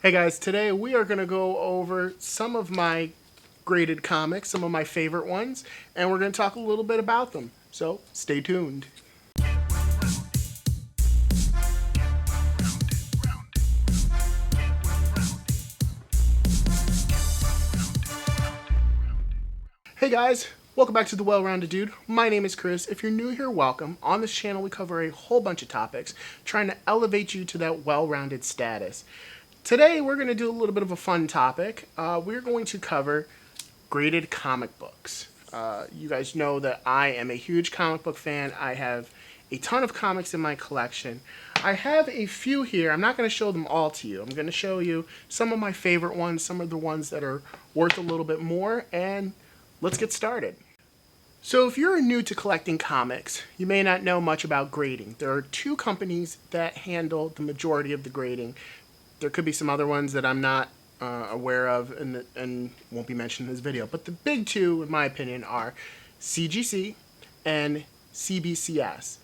Hey guys, today we are going to go over some of my graded comics, some of my favorite ones, and we're going to talk a little bit about them. So stay tuned. Hey guys, welcome back to The Well-Rounded Dude. My name is Chris. If you're new here, welcome. On this channel we cover a whole bunch of topics, trying to elevate you to that well-rounded status. Today we're going to do a little bit of a fun topic. We're going to cover graded comic books. You guys know that I am a huge comic book fan. I have a ton of comics in my collection. I have a few here. I'm not going to show them all to you. I'm going to show you some of my favorite ones, some of the ones that are worth a little bit more, and let's get started. So if you're new to collecting comics, you may not know much about grading. There are two companies that handle the majority of the grading. There could be some other ones that I'm not aware of and won't be mentioned in this video. But the big two, in my opinion, are CGC and CBCS.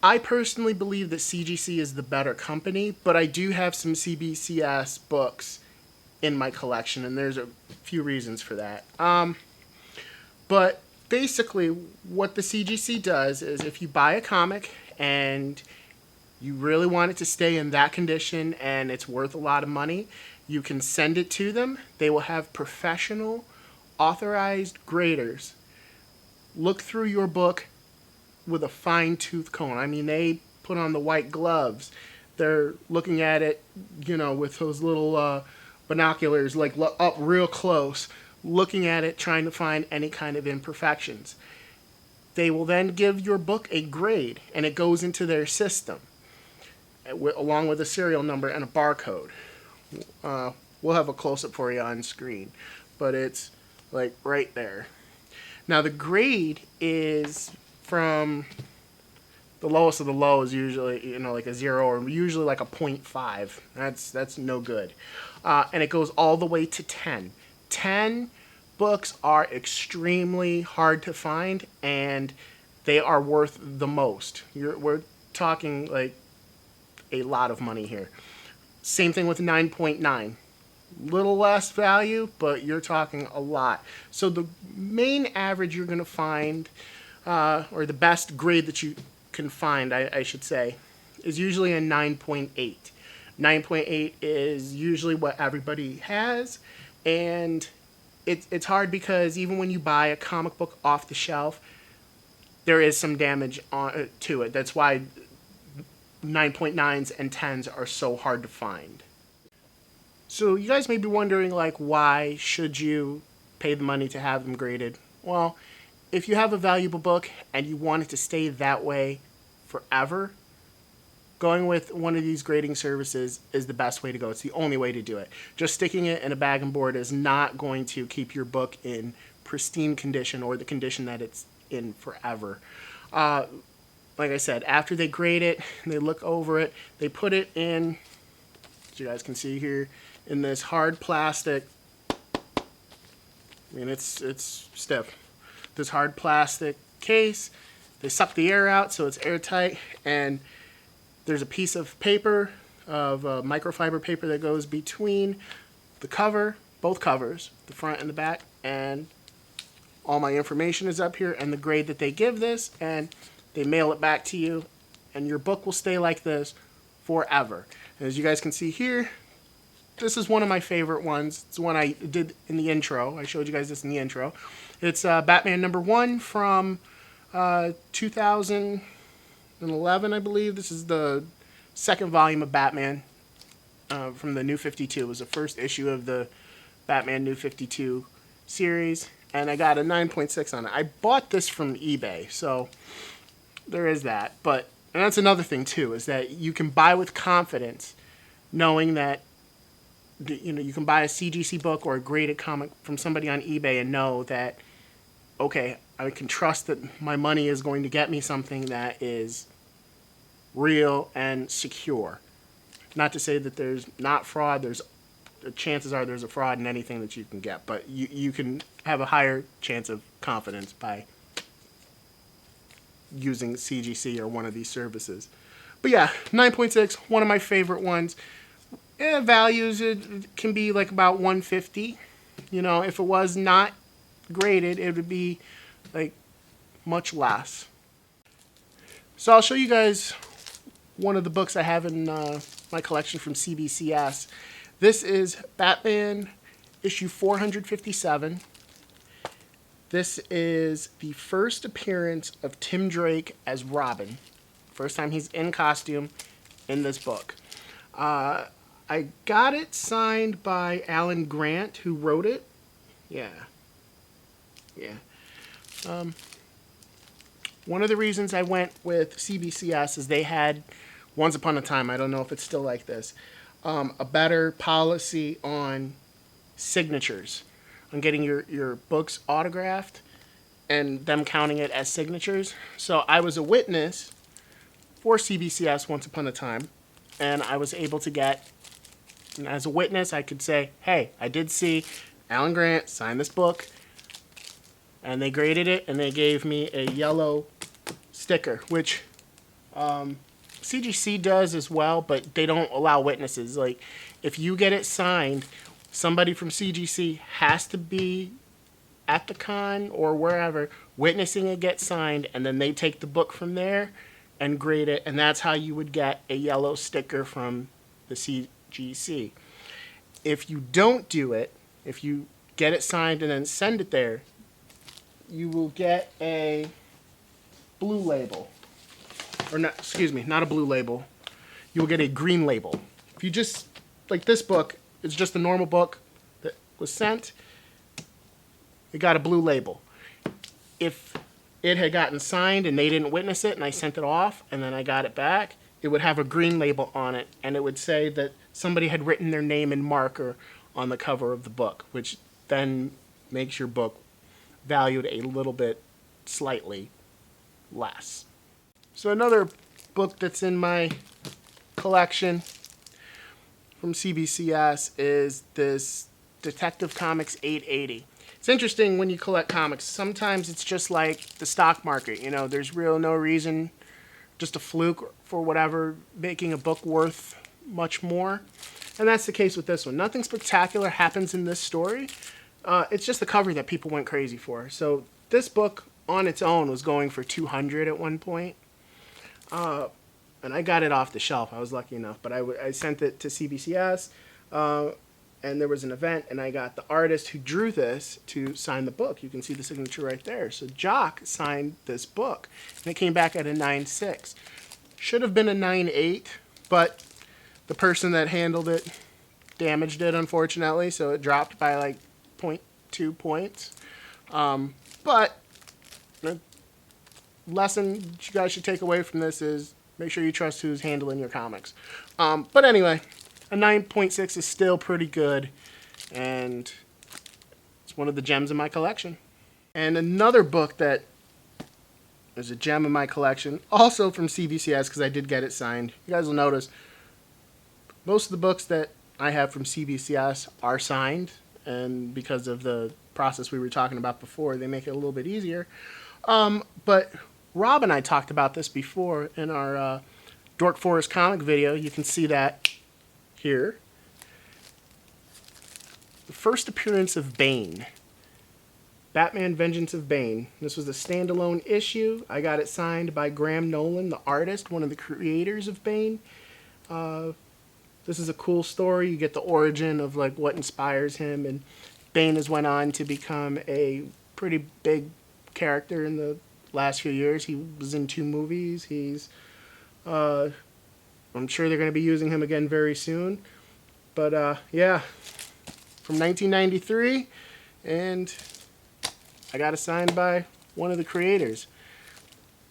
I personally believe that CGC is the better company, but I do have some CBCS books in my collection, and there's a few reasons for that. But basically, what the CGC does is if you buy a comic and you really want it to stay in that condition and it's worth a lot of money, you can send it to them. They will have professional, authorized graders look through your book with a fine-tooth comb. I mean, they put on the white gloves. They're looking at it, you know, with those little binoculars, like up real close, looking at it, trying to find any kind of imperfections. They will then give your book a grade, and it goes into their system, along with a serial number and a barcode. We'll have a close-up for you on screen, but it's like right there. Now the grade is from the lowest of the low is usually, you know, like a 0 or usually like a 0.5. That's no good. And it goes all the way to 10. 10 books are extremely hard to find, and they are worth the most. We're talking like a lot of money here. Same thing with 9.9. Little less value, but you're talking a lot. So the main average you're going to find, or the best grade that you can find, I should say, is usually a 9.8. 9.8 is usually what everybody has, and it's hard because even when you buy a comic book off the shelf, there is some damage to it. That's why 9.9s and 10s are so hard to find. So you guys may be wondering, like, why should you pay the money to have them graded? Well, if you have a valuable book and you want it to stay that way forever, going with one of these grading services is the best way to go. It's the only way to do it. Just sticking it in a bag and board is not going to keep your book in pristine condition or the condition that it's in forever. Like I said, after they grade it, they look over it, they put it in, as you guys can see here, in this hard plastic. I mean, it's stiff. This hard plastic case. They suck the air out so it's airtight, and there's a piece of paper, of microfiber paper that goes between the cover, both covers, the front and the back, and all my information is up here and the grade that they give this, and they mail it back to you, and your book will stay like this forever. And as you guys can see here, this is one of my favorite ones. It's one I did in the intro. I showed you guys this in the intro. It's Batman #1 from 2011, I believe. This is the second volume of Batman from the New 52. It was the first issue of the Batman New 52 series, and I got a 9.6 on it. I bought this from eBay, so there is that. But, and that's another thing too, is that you can buy with confidence, knowing that, you know, you can buy a CGC book or a graded comic from somebody on eBay and know that, okay, I can trust that my money is going to get me something that is real and secure. Not to say that there's not fraud. Chances are there's a fraud in anything that you can get, but you can have a higher chance of confidence by using CGC or one of these services. But yeah, 9.6, one of my favorite ones. Values, it can be like about 150. You know, if it was not graded, it would be like much less. So I'll show you guys one of the books I have in my collection from CBCS. This is Batman issue 457. This is the first appearance of Tim Drake as Robin. First time he's in costume in this book. I got it signed by Alan Grant, who wrote it. Yeah. One of the reasons I went with CBCS is they had, once upon a time, I don't know if it's still like this, a better policy on signatures, on getting your books autographed and them counting it as signatures. So I was a witness for CBCS once upon a time, and I was able to get, and as a witness, I could say, hey, I did see Alan Grant sign this book, and they graded it, and they gave me a yellow sticker, which CGC does as well, but they don't allow witnesses. Like, if you get it signed, somebody from CGC has to be at the con or wherever witnessing it get signed, and then they take the book from there and grade it, and that's how you would get a yellow sticker from the CGC. If you don't do it, if you get it signed and then send it there, you will get a blue label. Or not, excuse me, not a blue label. You will get a green label. If you just, like this book, it's just a normal book that was sent. It got a blue label. If it had gotten signed and they didn't witness it and I sent it off and then I got it back, it would have a green label on it, and it would say that somebody had written their name in marker on the cover of the book, which then makes your book valued a little bit slightly less. So another book that's in my collection from CBCS is this Detective Comics 880. It's interesting when you collect comics. Sometimes it's just like the stock market. You know, there's no reason, just a fluke for whatever, making a book worth much more. And that's the case with this one. Nothing spectacular happens in this story. It's just the cover that people went crazy for. So this book on its own was going for $200 at one point. And I got it off the shelf. I was lucky enough. But I sent it to CBCS. And there was an event, and I got the artist who drew this to sign the book. You can see the signature right there. So Jock signed this book, and it came back at a 9.6. Should have been a 9.8, but the person that handled it damaged it, unfortunately, so it dropped by like 0.2 points. But the lesson you guys should take away from this is make sure you trust who's handling your comics. But anyway, a 9.6 is still pretty good, and it's one of the gems in my collection. And another book that is a gem in my collection, also from CBCS, because I did get it signed. You guys will notice most of the books that I have from CBCS are signed, and because of the process we were talking about before, they make it a little bit easier. But Rob and I talked about this before in our Dork Forest comic video. You can see that here. The first appearance of Bane. Batman Vengeance of Bane. This was a standalone issue. I got it signed by Graham Nolan, the artist, one of the creators of Bane. This is a cool story. You get the origin of like what inspires him, and Bane has went on to become a pretty big character in the last few years. He was in 2 movies. He's I'm sure they're going to be using him again very soon. But yeah, from 1993, and I got it signed by one of the creators,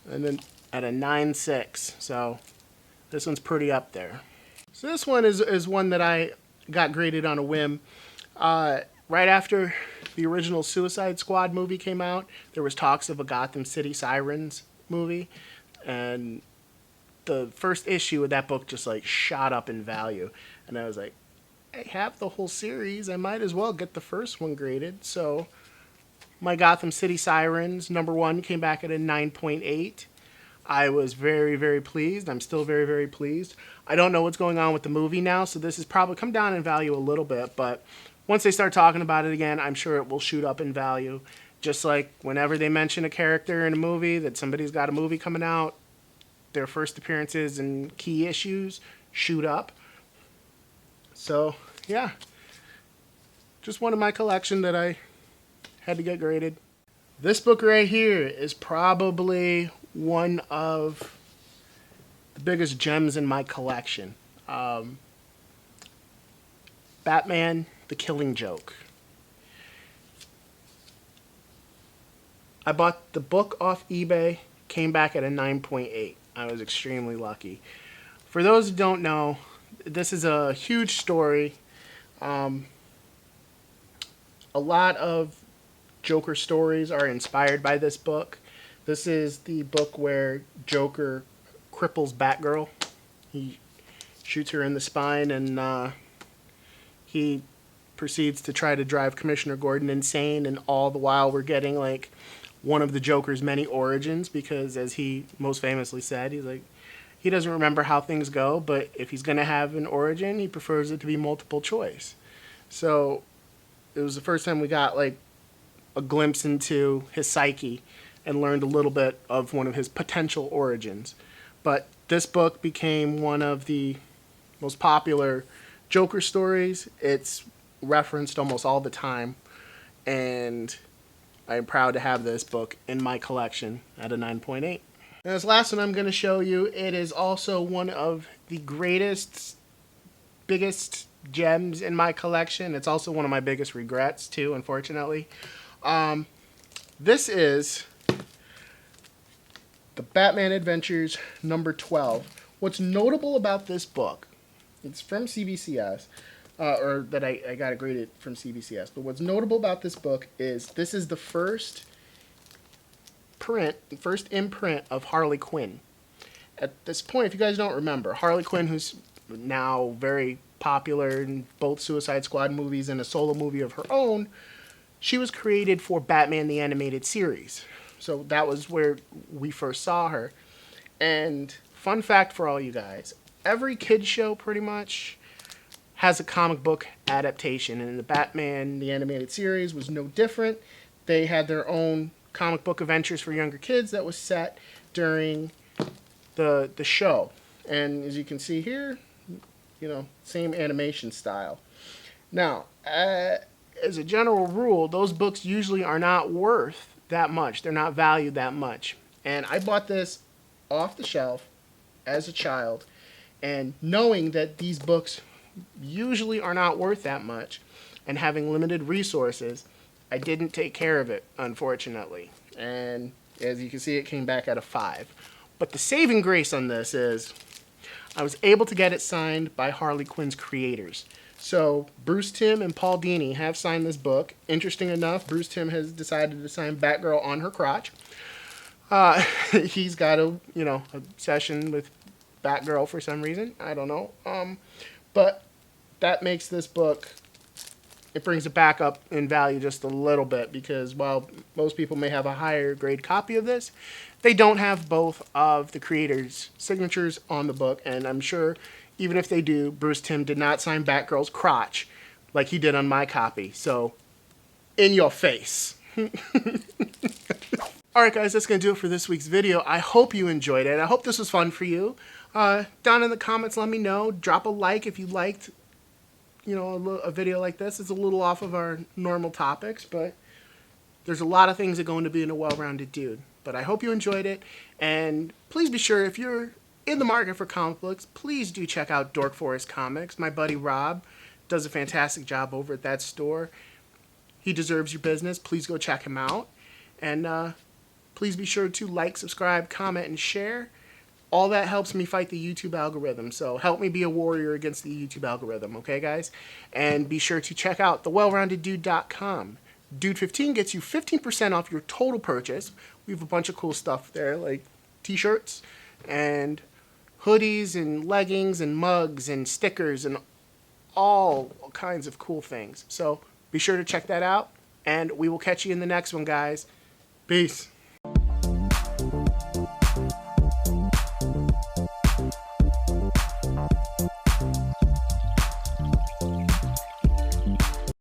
and then at a 9.6. So this one's pretty up there. So this one is one that I got graded on a whim. Right after the original Suicide Squad movie came out, there was talks of a Gotham City Sirens movie, and the first issue of that book just like shot up in value, and I was like, I have the whole series, I might as well get the first one graded. So my Gotham City Sirens #1 came back at a 9.8. I was very, very pleased. I'm still very, very pleased. I don't know what's going on with the movie now, so this has probably come down in value a little bit, but once they start talking about it again, I'm sure it will shoot up in value. Just like whenever they mention a character in a movie, that somebody's got a movie coming out, their first appearances and key issues shoot up. So, yeah. Just one in my collection that I had to get graded. This book right here is probably one of the biggest gems in my collection. Batman, The Killing Joke. I bought the book off eBay, came back at a 9.8. I was extremely lucky. For those who don't know, this is a huge story. A lot of Joker stories are inspired by this book. This is the book where Joker cripples Batgirl. He shoots her in the spine, and he proceeds to try to drive Commissioner Gordon insane, and all the while we're getting like one of the Joker's many origins, because as he most famously said, he's like, he doesn't remember how things go, but if he's going to have an origin, he prefers it to be multiple choice. So it was the first time we got like a glimpse into his psyche and learned a little bit of one of his potential origins. But this book became one of the most popular Joker stories. It's referenced almost all the time, and I'm proud to have this book in my collection at a 9.8. And this last one I'm going to show you, it is also one of the greatest, biggest gems in my collection. It's also one of my biggest regrets too, unfortunately. This is the Batman Adventures number 12. What's notable about this book, it's from CBCS, or that I got it graded from CBCS, but what's notable about this book is this is the first imprint of Harley Quinn. At this point, if you guys don't remember, Harley Quinn, who's now very popular in both Suicide Squad movies and a solo movie of her own, she was created for Batman the Animated Series. So that was where we first saw her. And fun fact for all you guys, every kid's show pretty much has a comic book adaptation, and the Batman the Animated Series was no different. They had their own comic book adventures for younger kids that was set during the show. And as you can see here, you know, same animation style. Now, as a general rule, those books usually are not worth that much. They're not valued that much. And I bought this off the shelf as a child, and knowing that these books usually are not worth that much, and having limited resources, I didn't take care of it, unfortunately. And as you can see, it came back at a 5. But the saving grace on this is I was able to get it signed by Harley Quinn's creators. So Bruce Timm and Paul Dini have signed this book. Interesting enough, Bruce Timm has decided to sign Batgirl on her crotch. He's got a obsession with Batgirl for some reason. I don't know. But that makes this book, it brings it back up in value just a little bit, because while most people may have a higher grade copy of this, they don't have both of the creators' signatures on the book. And I'm sure even if they do, Bruce Timm did not sign Batgirl's crotch like he did on my copy. So, in your face. Alright guys, that's going to do it for this week's video. I hope you enjoyed it. I hope this was fun for you. Down in the comments, let me know. Drop a like if you liked, a video like this. It's a little off of our normal topics, but there's a lot of things that go into being a well-rounded dude. But I hope you enjoyed it, and please be sure, if you're in the market for comic books, please do check out Dork Forest Comics. My buddy Rob does a fantastic job over at that store. He deserves your business. Please go check him out. And please be sure to like, subscribe, comment, and share. All that helps me fight the YouTube algorithm. So help me be a warrior against the YouTube algorithm, okay, guys? And be sure to check out thewellroundeddude.com. Dude15 gets you 15% off your total purchase. We have a bunch of cool stuff there, like t-shirts and hoodies and leggings and mugs and stickers and all kinds of cool things. So be sure to check that out, and we will catch you in the next one, guys. Peace.